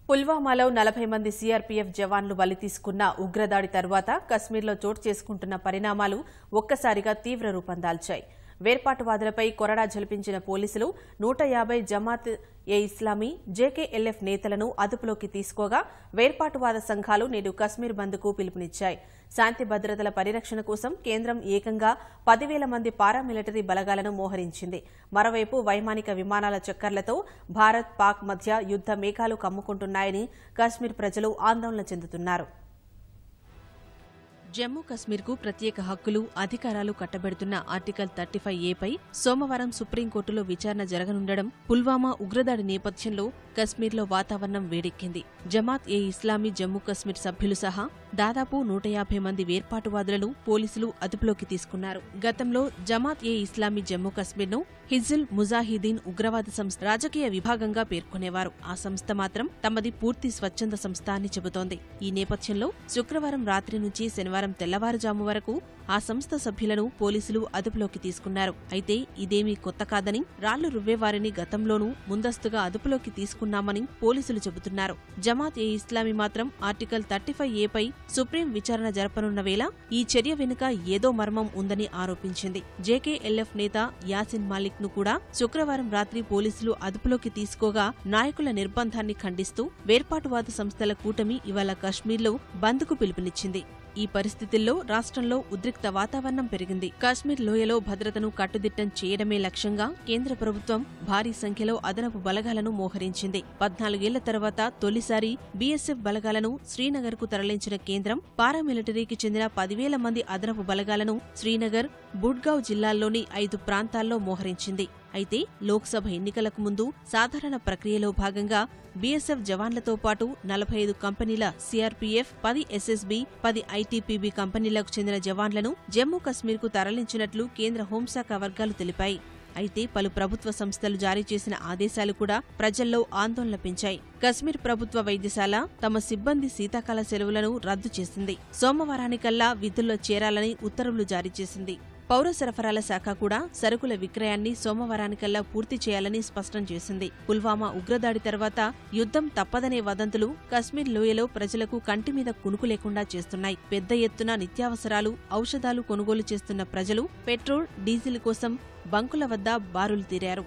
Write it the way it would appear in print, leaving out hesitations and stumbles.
పుల్వామాలో 40 మంది సీఆర్పీఎఫ్ జవాన్లు బలి తీసుకున్న ఉగ్రదాడి తర్వాత కశ్మీర్లో చోటు చేసుకుంటున్న పరిణామాలు ఒక్కసారిగా తీవ్ర రూపం దాల్చాయి. వేర్పాటువాదులపై కొరడా జల్పించిన పోలీసులు 150 జమాత్ ఏ ఇస్లామీ జేకేఎల్ఎఫ్ నేతలను అదుపులోకి తీసుకోగా వేర్పాటువాద సంఘాలు నేడు కశ్మీర్ బంద్కు పిలుపునిచ్చాయి. శాంతి భద్రతల పరిరక్షణ కోసం కేంద్రం ఏకంగా 10,000 మంది పారామిలిటరీ బలగాలను మోహరించింది. మరోవైపు వైమానిక విమానాల చక్కర్లతో భారత్ పాక్ మధ్య యుద్ద మేఘాలు కమ్ముకుంటున్నాయని కశ్మీర్ ప్రజలు ఆందోళన చెందుతున్నారు. జమ్మూ కశ్మీర్కు ప్రత్యేక హక్కులు, అధికారాలు కట్టబెడుతున్న ఆర్టికల్ 35A పై సోమవారం సుప్రీంకోర్టులో విచారణ జరగనుండడం పుల్వామా ఉగ్రదాడి నేపథ్యంలో కశ్మీర్లో వాతావరణం వేడెక్కింది. జమాత్ ఏ ఇస్లామీ జమ్మూ కశ్మీర్ సభ్యులు సహా దాదాపు 150 మంది వేర్పాటువాదులను పోలీసులు అదుపులోకి తీసుకున్నారు. గతంలో జమాత్ ఏ ఇస్లామీ జమ్మూ కశ్మీర్ను హిజ్బుల్ ముజాహిదీన్ ఉగ్రవాద సంస్థ రాజకీయ విభాగంగా పేర్కొనేవారు. ఆ సంస్థ మాత్రం తమది పూర్తి స్వచ్ఛంద సంస్థ అని చెబుతోంది. ఈ నేపథ్యంలో శుక్రవారం రాత్రి నుంచి శనివారం తెల్లవారుజాము వరకు ఆ సంస్థ సభ్యులను పోలీసులు అదుపులోకి తీసుకున్నారు. అయితే ఇదేమీ కొత్త కాదని, రాళ్లు రువ్వేవారిని గతంలోనూ ముందస్తుగా అదుపులోకి తీసుకున్నామని పోలీసులు చెబుతున్నారు. జమాత్ ఏ ఇస్లామీ మాత్రం ఆర్టికల్ 35A పై సుప్రీం విచారణ జరపనున్న వేళ ఈ చర్య వెనుక ఏదో మర్మం ఉందని ఆరోపించింది. జేకేఎల్ఎఫ్ నేత యాసిన్ మాలిక్ ను కూడా శుక్రవారం రాత్రి పోలీసులు అదుపులోకి తీసుకోగా నాయకుల నిర్బంధాన్ని ఖండిస్తూ వేర్పాటువాద సంస్థల కూటమి ఇవాళ కశ్మీర్లో బంద్కు పిలుపునిచ్చింది. ఈ పరిస్థితుల్లో రాష్ట్రంలో ఉద్రిక్త వాతావరణం పెరిగింది. కాశ్మీర్ లోయలో భద్రతను కట్టుదిట్టం చేయడమే లక్ష్యంగా కేంద్ర ప్రభుత్వం భారీ సంఖ్యలో అదనపు బలగాలను మోహరించింది. 14 ఏళ్ల తర్వాత తొలిసారి బీఎస్ఎఫ్ బలగాలను శ్రీనగర్కు తరలించిన కేంద్రం పారామిలిటరీకి చెందిన 10,000 మంది అదనపు బలగాలను శ్రీనగర్, బుడ్గావ్ జిల్లాల్లోని 5 ప్రాంతాల్లో మోహరించింది. అయితే లోక్సభ ఎన్నికలకు ముందు సాధారణ ప్రక్రియలో భాగంగా బీఎస్ఎఫ్ జవాన్లతో పాటు 45 కంపెనీల సీఆర్పీఎఫ్, 10 ఎస్ఎస్బీ, 10 ఐటీపీబీ కంపెనీలకు చెందిన జవాన్లను జమ్మూ కశ్మీర్కు తరలించినట్లు కేంద్ర హోంశాఖ వర్గాలు తెలిపాయి. అయితే పలు ప్రభుత్వ సంస్థలు జారీ చేసిన ఆదేశాలు కూడా ప్రజల్లో ఆందోళన పెంచాయి. కశ్మీర్ ప్రభుత్వ వైద్యశాల తమ సిబ్బంది శీతాకాల సెలవులను రద్దు చేసింది. సోమవారానికల్లా విధుల్లో చేరాలని ఉత్తర్వులు జారీ చేసింది. పౌర సరఫరాల శాఖ కూడా సరుకుల విక్రయాన్ని సోమవారానికల్లా పూర్తి చేయాలని స్పష్టం చేసింది. పుల్వామా ఉగ్రదాడి తర్వాత యుద్ధం తప్పదనే వదంతులు కశ్మీర్ లోయలో ప్రజలకు కంటి మీద కునుకు లేకుండా చేస్తున్నాయి. పెద్ద ఎత్తున నిత్యావసరాలు, ఔషధాలు కొనుగోలు చేస్తున్న ప్రజలు పెట్రోల్, డీజిల్ కోసం బంకుల వద్ద బారులు తీరారు.